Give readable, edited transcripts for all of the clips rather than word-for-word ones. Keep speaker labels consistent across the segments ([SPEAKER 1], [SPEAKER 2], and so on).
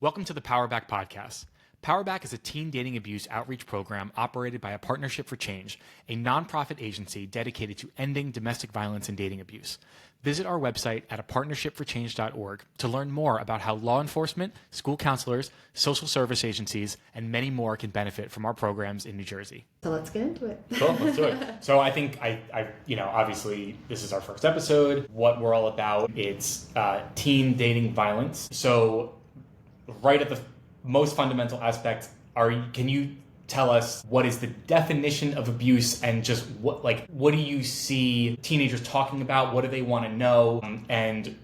[SPEAKER 1] Welcome to the PowerBack podcast. PowerBack is a teen dating abuse outreach program operated by a Partnership for Change, a nonprofit agency dedicated to ending domestic violence and dating abuse. Visit our website at partnershipforchange.org to learn more about how law enforcement, school counselors, social service agencies, and many more can benefit from our programs in New Jersey.
[SPEAKER 2] So let's get into it.
[SPEAKER 1] Cool, let's do it. So I think obviously this is our first episode. What we're all about, it's teen dating violence. So right at the most fundamental aspect, can you tell us what is the definition of abuse and just what do you see teenagers talking about? What do they want to know? And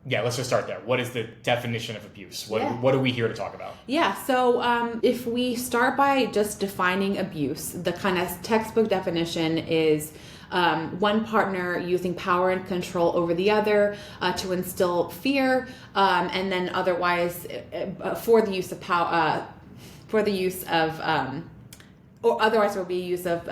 [SPEAKER 1] yeah, let's just start there. What is the definition of abuse? What are we here to talk about?
[SPEAKER 2] Yeah, so if we start by just defining abuse, the kind of textbook definition is one partner using power and control over the other to instill fear, and then otherwise for the use of power, or otherwise there will be use of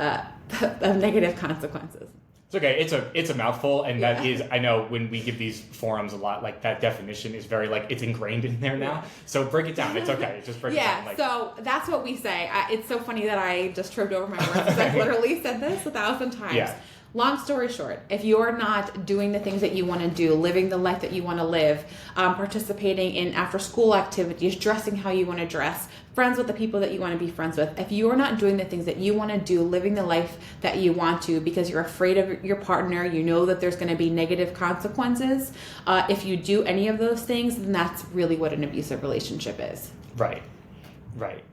[SPEAKER 2] negative consequences.
[SPEAKER 1] It's okay. It's a mouthful, and that is, I know when we give these forums a lot, like that definition is very it's ingrained in there now. So break it down. It's okay. Just break it down.
[SPEAKER 2] Yeah. So that's what we say. It's so funny that I just tripped over my words. I've literally said this 1,000 times. Yeah. Long story short, if you're not doing the things that you want to do, living the life that you want to live, participating in after school activities, dressing how you want to dress, friends with the people that you want to be friends with, if you're not doing the things that you want to do, living the life that you want to because you're afraid of your partner, you know that there's going to be negative consequences, if you do any of those things, then that's really what an abusive relationship is.
[SPEAKER 1] Right.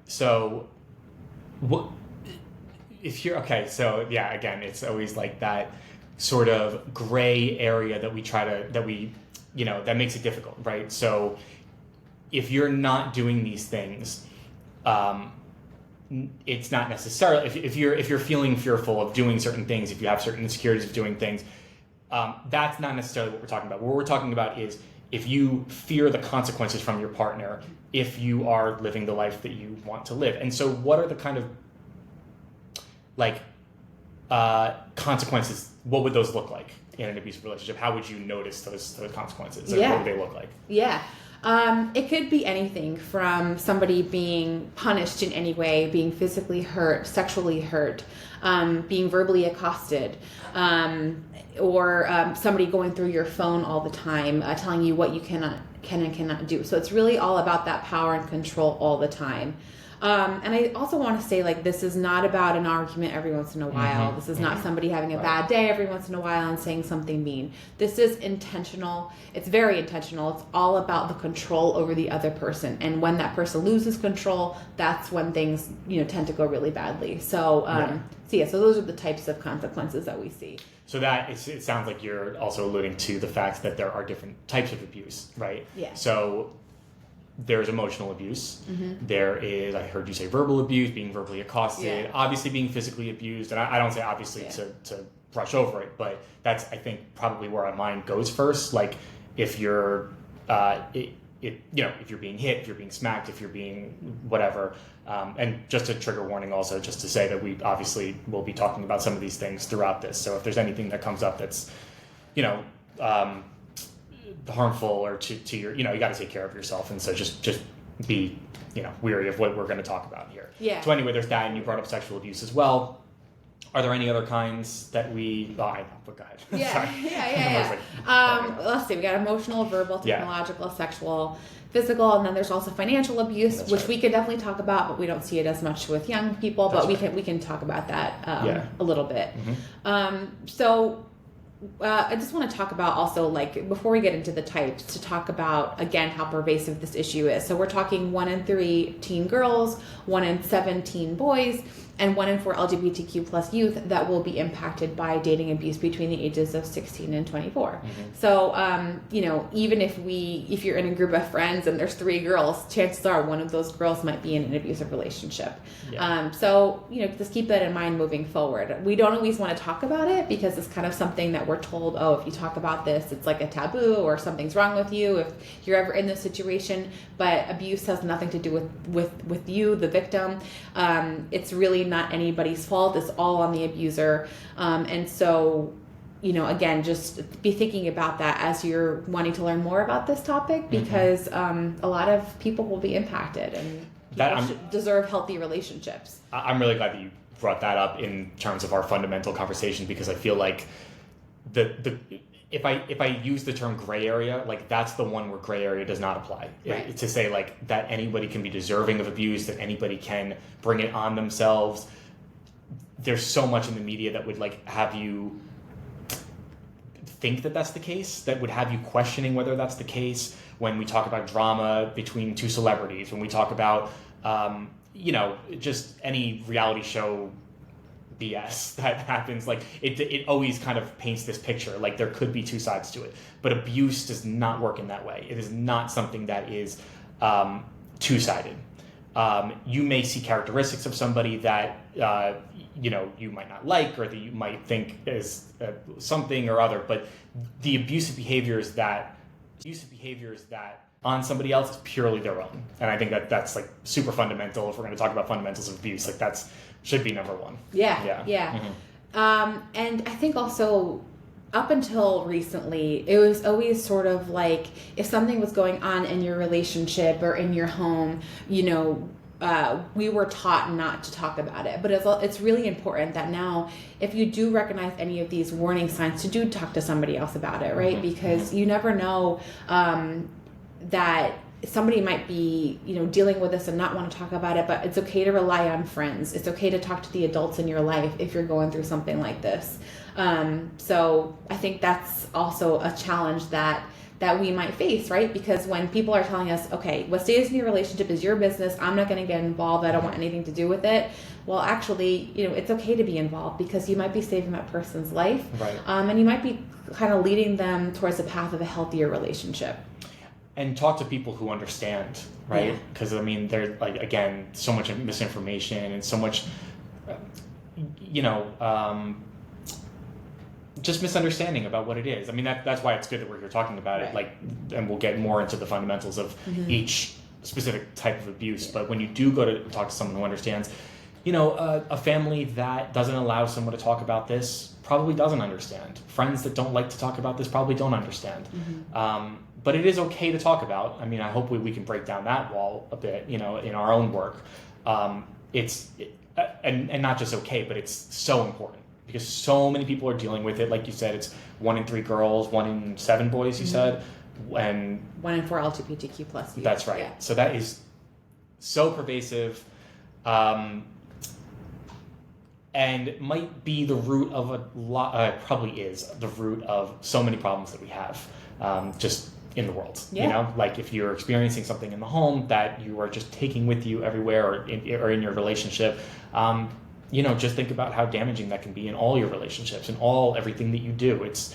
[SPEAKER 1] So what... If you're okay, so yeah, again, it's always like that sort of gray area that that makes it difficult, right? So if you're not doing these things, it's not necessarily, if you're feeling fearful of doing certain things, if you have certain insecurities of doing things, that's not necessarily what we're talking about. What we're talking about is if you fear the consequences from your partner, if you are living the life that you want to live. And so what are the kind of consequences? What would those look like in an abusive relationship? How would you notice those consequences? What would they look like?
[SPEAKER 2] Yeah. It could be anything from somebody being punished in any way, being physically hurt, sexually hurt, being verbally accosted, or somebody going through your phone all the time, telling you what you can and cannot do. So it's really all about that power and control all the time. And I also want to say, this is not about an argument every once in a while. Mm-hmm. This is not somebody having a bad day every once in a while and saying something mean. This is intentional. It's very intentional. It's all about the control over the other person. And when that person loses control, that's when things, tend to go really badly. So, so those are the types of consequences that we see.
[SPEAKER 1] So it sounds like you're also alluding to the fact that there are different types of abuse, right?
[SPEAKER 2] Yeah.
[SPEAKER 1] So there's emotional abuse. Mm-hmm. There is, I heard you say verbal abuse, being verbally accosted, obviously being physically abused. And I don't say obviously to brush over it, but that's, I think, probably where our mind goes first. Like if you're, if you're being hit, if you're being smacked, if you're being whatever. And just a trigger warning also, just to say that we obviously will be talking about some of these things throughout this. So if there's anything that comes up that's, harmful or to your, you got to take care of yourself. And so just be, weary of what we're going to talk about here.
[SPEAKER 2] Yeah.
[SPEAKER 1] So anyway, there's that, and you brought up sexual abuse as well. Are there any other kinds that we, I know, but go ahead.
[SPEAKER 2] Yeah. Let's see, we got emotional, verbal, technological, sexual, physical, and then there's also financial abuse, which we can definitely talk about, but we don't see it as much with young people, but we can talk about that a little bit. Mm-hmm. I just want to talk about also, before we get into the types, to talk about, again, how pervasive this issue is. So we're talking 1 in 3 teen girls, 1 in 7 teen boys, and 1 in 4 LGBTQ plus youth that will be impacted by dating abuse between the ages of 16 and 24. Mm-hmm. So, even if you're in a group of friends and there's 3 girls, chances are one of those girls might be in an abusive relationship. Yeah. Just keep that in mind moving forward. We don't always want to talk about it because it's kind of something that we're told, if you talk about this, it's like a taboo or something's wrong with you if you're ever in this situation. But abuse has nothing to do with you, the victim. It's really not anybody's fault. It's all on the abuser. And so again, just be thinking about that as you're wanting to learn more about this topic, because a lot of people will be impacted, and people deserve healthy relationships.
[SPEAKER 1] I'm really glad that you brought that up in terms of our fundamental conversation, because I feel like if I use the term gray area, like that's the one where gray area does not apply.
[SPEAKER 2] Right.
[SPEAKER 1] To say like that anybody can be deserving of abuse, that anybody can bring it on themselves. There's so much in the media that would like have you think that that's the case, that would have you questioning whether that's the case. When we talk about drama between two celebrities, when we talk about just any reality show BS that happens, like it always kind of paints this picture like there could be two sides to it, but abuse does not work in that way. It is not something that is two-sided. You may see characteristics of somebody that you might not like, or that you might think is something or other, but the abusive behaviors that on somebody else is purely their own. And I think that's like super fundamental. If we're going to talk about fundamentals of abuse, like that's should be number one.
[SPEAKER 2] Yeah. And I think also up until recently, it was always sort of like if something was going on in your relationship or in your home, we were taught not to talk about it. But it's really important that now, if you do recognize any of these warning signs, to do talk to somebody else about it, right? Because you never know that somebody might be, dealing with this and not want to talk about it, but it's okay to rely on friends. It's okay to talk to the adults in your life if you're going through something like this. So I think that's also a challenge that we might face, right? Because when people are telling us, okay, what stays in your relationship is your business, I'm not going to get involved, I don't want anything to do with it. Well, actually, it's okay to be involved, because you might be saving that person's life.
[SPEAKER 1] Right.
[SPEAKER 2] And you might be kind of leading them towards the path of a healthier relationship.
[SPEAKER 1] And talk to people who understand, right? Because there's like, again, so much misinformation and so much, just misunderstanding about what it is. That's why it's good that we're here talking about it. And we'll get more into the fundamentals of each specific type of abuse. But when you do go to talk to someone who understands, a family that doesn't allow someone to talk about this probably doesn't understand. Friends that don't like to talk about this probably don't understand. But it is okay to talk about. I hope we can break down that wall a bit, in our own work. And not just okay, but it's so important, because so many people are dealing with it. Like you said, it's 1 in 3 girls, 1 in 7 boys, you said, and
[SPEAKER 2] 1 in 4 LGBTQ plus.
[SPEAKER 1] That's right. Yeah. So that is so pervasive, and might be the root of a lot. Probably is the root of so many problems that we have, just in the world. Like if you're experiencing something in the home that you are just taking with you everywhere, or in your relationship. Just think about how damaging that can be in all your relationships and everything that you do. It's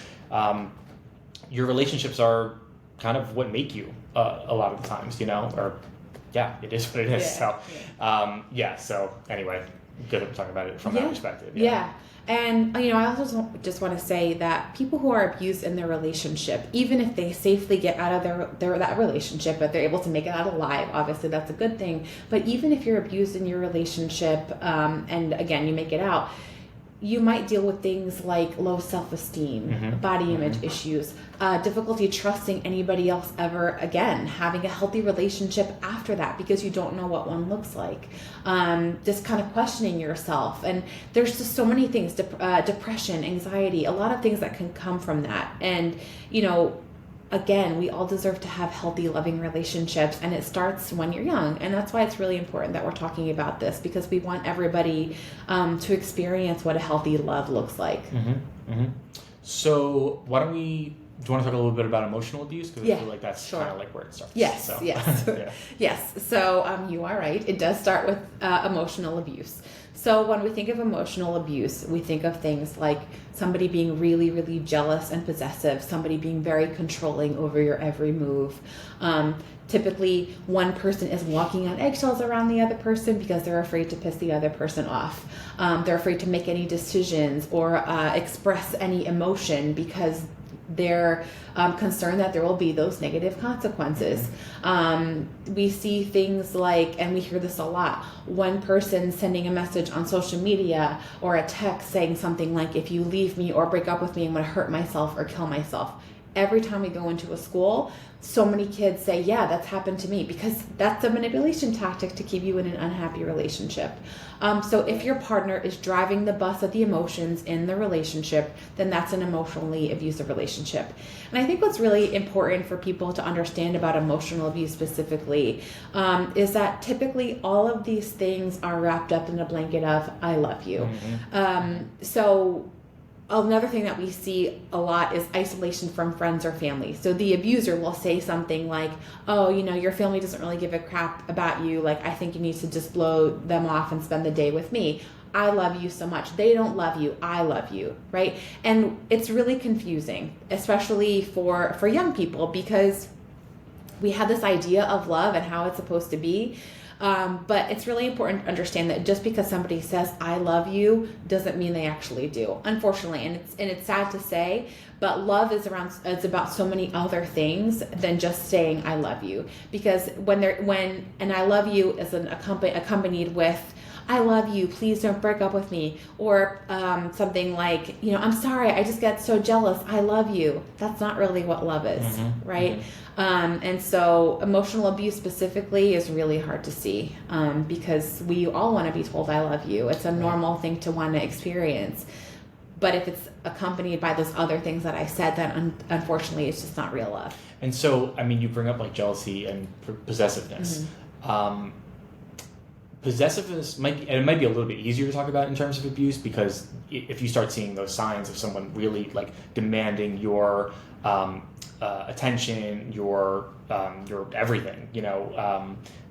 [SPEAKER 1] your relationships are kind of what make you a lot of the times, it is what it is. So anyway, good at talking about it from that perspective.
[SPEAKER 2] And, I also just want to say that people who are abused in their relationship, even if they safely get out of that relationship, but they're able to make it out alive, obviously that's a good thing. But even if you're abused in your relationship, and again, you make it out, you might deal with things like low self-esteem, body image issues, difficulty trusting anybody else ever again, having a healthy relationship after that because you don't know what one looks like, just kind of questioning yourself. And there's just so many things, depression, anxiety, a lot of things that can come from that. And, again, we all deserve to have healthy, loving relationships, and it starts when you're young. And that's why it's really important that we're talking about this, because we want everybody to experience what a healthy love looks like.
[SPEAKER 1] So do you want to talk a little bit about emotional abuse? Because I feel like that's kind of like where it starts.
[SPEAKER 2] Yes. Yes. So you are right. It does start with emotional abuse. So when we think of emotional abuse, we think of things like somebody being really, really jealous and possessive, somebody being very controlling over your every move. Typically, one person is walking on eggshells around the other person because they're afraid to piss the other person off. They're afraid to make any decisions or express any emotion because they're concerned that there will be those negative consequences. We see things like, and we hear this a lot, one person sending a message on social media or a text saying something like, if you leave me or break up with me, I'm going to hurt myself or kill myself. Every time we go into a school, so many kids say, yeah, that's happened to me, because that's a manipulation tactic to keep you in an unhappy relationship. So if your partner is driving the bus of the emotions in the relationship, then that's an emotionally abusive relationship. And I think what's really important for people to understand about emotional abuse specifically is that typically all of these things are wrapped up in a blanket of, I love you. So another thing that we see a lot is isolation from friends or family. So the abuser will say something like, oh, your family doesn't really give a crap about you. Like, I think you need to just blow them off and spend the day with me. I love you so much. They don't love you. I love you, right? And it's really confusing, especially for young people, because we have this idea of love and how it's supposed to be. But it's really important to understand that just because somebody says I love you doesn't mean they actually do, unfortunately. And it's sad to say, but love is about so many other things than just saying I love you. Because when and I love you is accompanied with I love you, please don't break up with me, or something like, I'm sorry, I just get so jealous, I love you. That's not really what love is, right? And so emotional abuse specifically is really hard to see because we all want to be told I love you. It's a normal thing to want to experience. But if it's accompanied by those other things that I said, then unfortunately it's just not real love.
[SPEAKER 1] And so, you bring up like jealousy and possessiveness. Possessiveness might be a little bit easier to talk about in terms of abuse, because if you start seeing those signs of someone really like demanding your attention, your everything,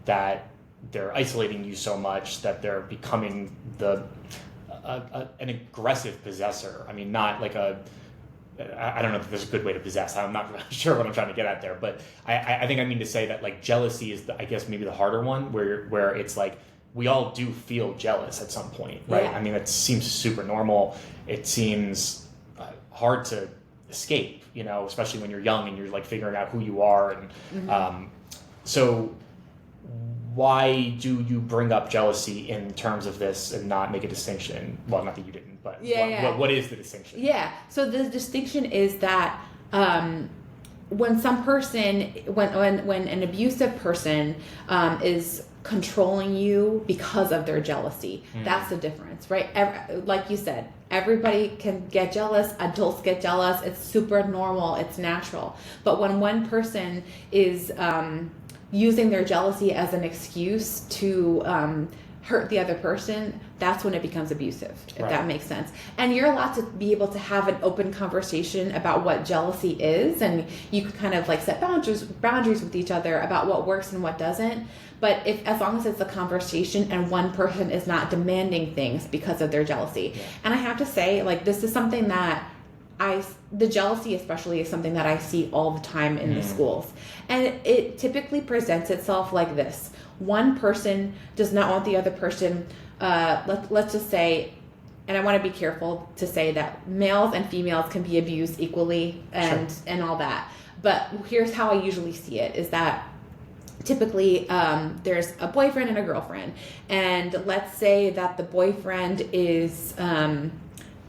[SPEAKER 1] that they're isolating you so much that they're becoming an aggressive possessor. Not like I don't know if there's a good way to possess. I'm not sure what I'm trying to get at there, but I think I mean to say that like jealousy is I guess maybe the harder one, where it's like we all do feel jealous at some point, right?
[SPEAKER 2] Yeah.
[SPEAKER 1] It seems super normal. It seems hard to escape, especially when you're young and you're like figuring out who you are. And so why do you bring up jealousy in terms of this and not make a distinction? Well, not that you didn't, but what is the distinction?
[SPEAKER 2] Yeah. So the distinction is that when an abusive person is controlling you because of their jealousy, that's the difference, right? Like you said, everybody can get jealous. Adults get jealous. It's super normal. It's natural. But when one person is using their jealousy as an excuse to hurt the other person, that's when it becomes abusive, if that makes sense. And you're allowed to be able to have an open conversation about what jealousy is, and you can kind of like set boundaries with each other about what works and what doesn't. But as long as it's a conversation and one person is not demanding things because of their jealousy. Yeah. And I have to say, like, this is something that the jealousy especially is something that I see all the time in the schools. And it typically presents itself like this. One person does not want the other person, let's just say, and I want to be careful to say that males and females can be abused equally and all that. But here's how I usually see it, is that typically there's a boyfriend and a girlfriend. And let's say that the boyfriend is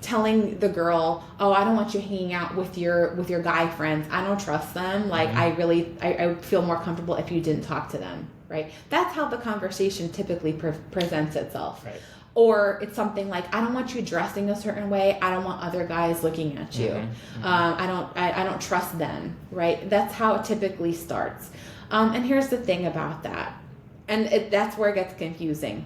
[SPEAKER 2] telling the girl, oh, I don't want you hanging out with your guy friends. I don't trust them. Like, I would feel more comfortable if you didn't talk to them, right? That's how the conversation typically presents itself. Right. Or it's something like, I don't want you dressing a certain way. I don't want other guys looking at you. I don't trust them, right? That's how it typically starts. And here's the thing about that. And that's where it gets confusing.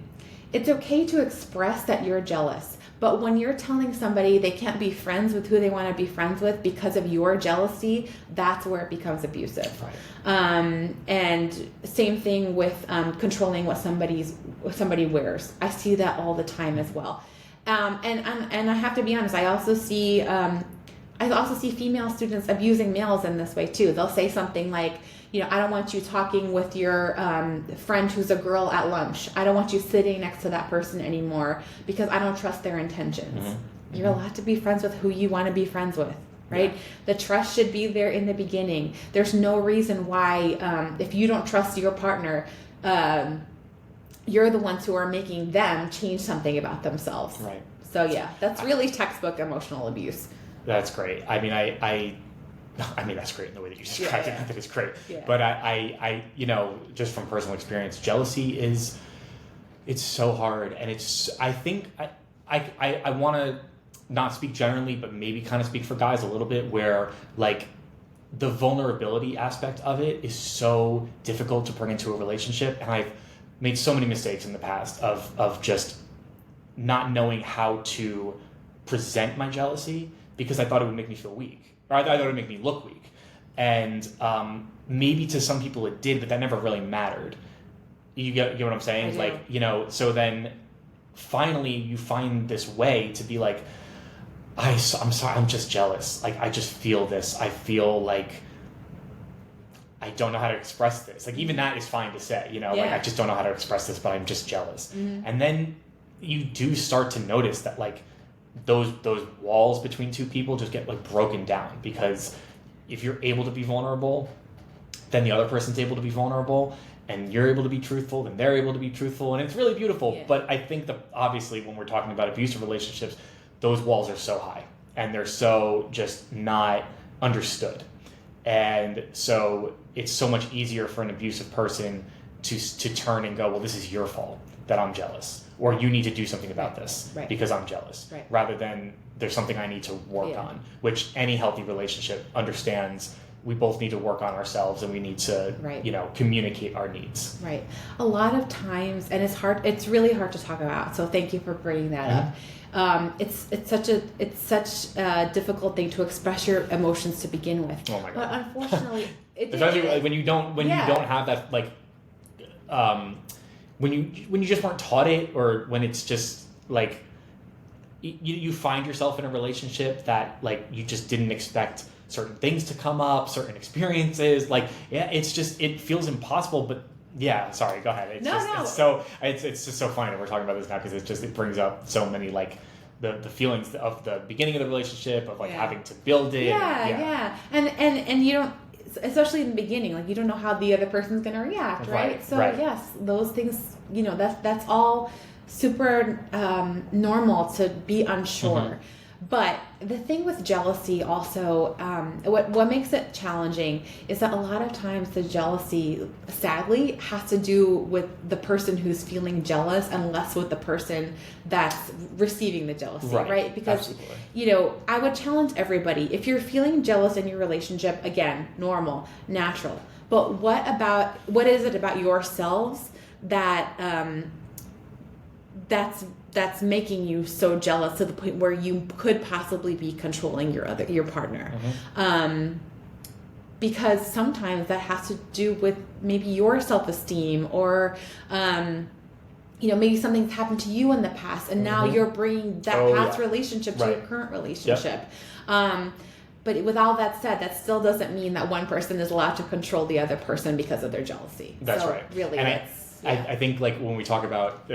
[SPEAKER 2] It's okay to express that you're jealous. But when you're telling somebody they can't be friends with who they want to be friends with because of your jealousy, that's where it becomes abusive. Right. And same thing with controlling what somebody wears. I see that all the time as well. And I have to be honest, I also see female students abusing males in this way too. They'll say something like, I don't want you talking with your friend who's a girl at lunch. I don't want you sitting next to that person anymore because I don't trust their intentions. You're allowed to be friends with who you want to be friends with. right?
[SPEAKER 1] Yeah.
[SPEAKER 2] The trust should be there in the beginning. There's no reason why, if you don't trust your partner, you're the ones who are making them change something about themselves.
[SPEAKER 1] Right.
[SPEAKER 2] So yeah, that's really textbook emotional abuse.
[SPEAKER 1] That's great. I mean, I mean, that's great in the way that you described it. That is great. Yeah. But I, just from personal experience, jealousy it's so hard. And I think I want to not speak generally, but maybe kind of speak for guys a little bit, where like the vulnerability aspect of it is so difficult to bring into a relationship. And I've made so many mistakes in the past of just not knowing how to present my jealousy, because I thought it would make me feel weak, or I thought it would make me look weak. And maybe to some people it did, but that never really mattered. You get what I'm saying? Like, so then finally you find this way to be like, I'm sorry, I'm just jealous. Like, I just feel this. I feel like I don't know how to express this. Like, even that is fine to say, like, I just don't know how to express this, but I'm just jealous. Mm-hmm. And then you do start to notice that, like, those walls between two people just get, like, broken down, because if you're able to be vulnerable, then the other person's able to be vulnerable, and you're able to be truthful, then they're able to be truthful, and it's really beautiful. Yeah. But I think that obviously when we're talking about abusive relationships, those walls are so high, and they're so just not understood. And so it's so much easier for an abusive person to turn and go, well, this is your fault that I'm jealous, or you need to do something about this because I'm jealous, rather than there's something I need to work on, which any healthy relationship understands. We both need to work on ourselves, and we need to, communicate our needs. Right.
[SPEAKER 2] A lot of times, and it's really hard to talk about. So thank you for bringing that up. It's such a difficult thing to express your emotions to begin with.
[SPEAKER 1] Oh my God.
[SPEAKER 2] But unfortunately,
[SPEAKER 1] especially when you don't have that, like, when you just weren't taught it, or when it's just like you find yourself in a relationship that, like, you just didn't expect certain things to come up, certain experiences. Like, it's just, it feels impossible. But yeah, sorry, go ahead. It's just so funny that we're talking about this now, because it brings up so many, like, the feelings of the beginning of the relationship, of like having to build it.
[SPEAKER 2] And you don't, especially in the beginning, like, you don't know how the other person's going to react, right? So yes, those things, that's all super normal to be unsure. Mm-hmm. But the thing with jealousy also, what makes it challenging is that a lot of times the jealousy, sadly, has to do with the person who's feeling jealous, and less with the person that's receiving the jealousy, right? Because, I would challenge everybody. If you're feeling jealous in your relationship, again, normal, natural. But what is it about yourselves that's making you so jealous to the point where you could possibly be controlling your partner? Mm-hmm. Because sometimes that has to do with maybe your self-esteem, or maybe something's happened to you in the past, and now you're bringing that past relationship to your current relationship. Yep. But with all that said, that still doesn't mean that one person is allowed to control the other person because of their jealousy.
[SPEAKER 1] That's right.
[SPEAKER 2] Really,
[SPEAKER 1] I think, like, when we talk about,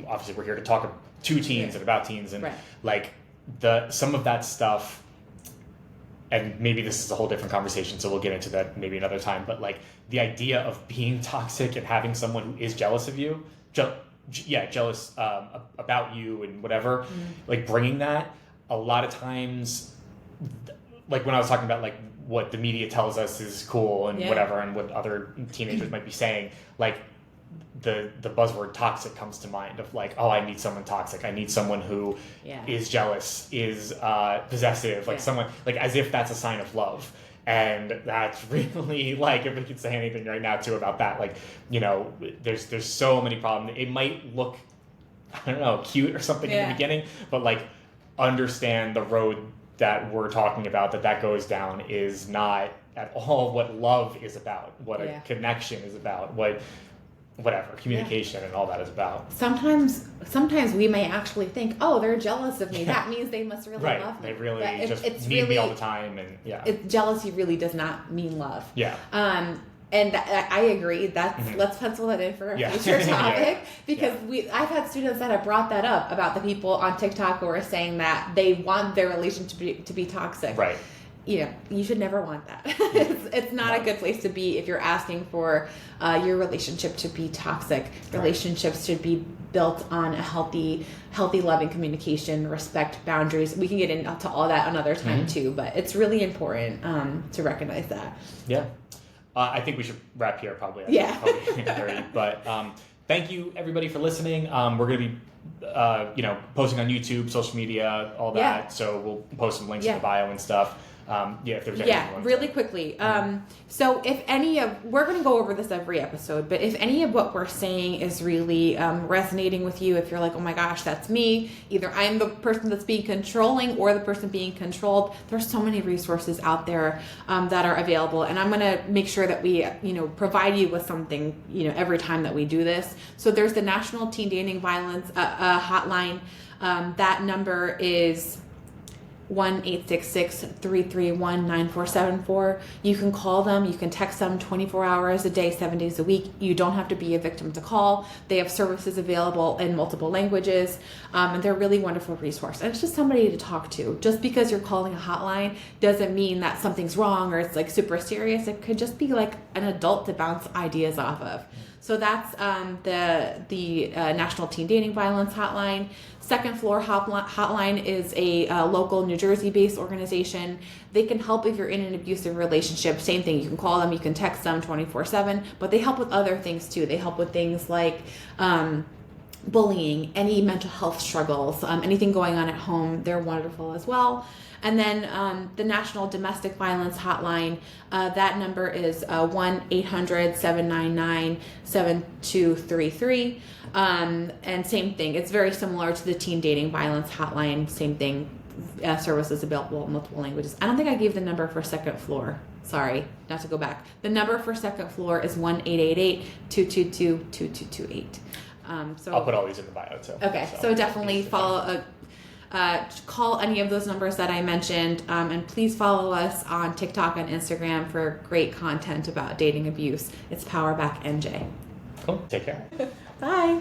[SPEAKER 1] obviously we're here to talk to teens and about teens, and like some of that stuff, and maybe this is a whole different conversation, so we'll get into that maybe another time, but like the idea of being toxic and having someone who is jealous of you, jealous about you and whatever, like bringing that, a lot of times, like when I was talking about like what the media tells us is cool and whatever, and what other teenagers might be saying, like the buzzword toxic comes to mind, of like, oh, I need someone toxic. I need someone who is jealous, is possessive, like someone, like, as if that's a sign of love. And that's really, like, if we could say anything right now too about that, like, there's so many problems. It might look, I don't know, cute or something in the beginning, but like, understand the road that we're talking about, that goes down, is not at all what love is about, what a connection is about, whatever communication and all that is about.
[SPEAKER 2] Sometimes we may actually think, oh, they're jealous of me. That means they must really love me.
[SPEAKER 1] They really need me all the time, and
[SPEAKER 2] jealousy really does not mean love.
[SPEAKER 1] Yeah.
[SPEAKER 2] And I agree. Let's pencil that in for a future topic, because I've had students that have brought that up about the people on TikTok who are saying that they want their relationship to be toxic.
[SPEAKER 1] Right.
[SPEAKER 2] you should never want that. It's not a good place to be if you're asking for your relationship to be toxic. Relationships should be built on a healthy, loving communication, respect, boundaries. We can get into all that another time too, but it's really important to recognize that.
[SPEAKER 1] Yeah. I think we should wrap here probably. Probably 30, but thank you everybody for listening. We're going to be posting on YouTube, social media, all that. Yeah. So we'll post some links in the bio and stuff. If there's anything
[SPEAKER 2] really quickly. So if we're going to go over this every episode, but if any of what we're saying is really resonating with you, if you're like, oh my gosh, that's me, either I'm the person that's being controlling or the person being controlled, there's so many resources out there that are available. And I'm going to make sure that we, provide you with something, every time that we do this. So there's the National Teen Dating Violence Hotline. That number is 1-866-331-9474. You can call them, you can text them 24 hours a day, 7 days a week. You don't have to be a victim to call. They have services available in multiple languages, and they're a really wonderful resource. And it's just somebody to talk to. Just because you're calling a hotline doesn't mean that something's wrong or it's like super serious. It could just be like an adult to bounce ideas off of. So that's the National Teen Dating Violence Hotline. Second Floor Hotline is a local New Jersey-based organization. They can help if you're in an abusive relationship. Same thing. You can call them. You can text them 24/7. But they help with other things too. They help with things like bullying, any mental health struggles, anything going on at home. They're wonderful as well. And then the National Domestic Violence Hotline, that number is 1-800-799-7233. And same thing. It's very similar to the Teen Dating Violence Hotline. Same thing. Services available in multiple languages. I don't think I gave the number for Second Floor. Sorry, not to go back. The number for Second Floor is 1-888-222-2228. So
[SPEAKER 1] I'll put all these in the bio too.
[SPEAKER 2] Okay, so definitely follow call any of those numbers that I mentioned, and please follow us on TikTok and Instagram for great content about dating abuse. It's PowerBack NJ.
[SPEAKER 1] Cool. Take care.
[SPEAKER 2] Bye.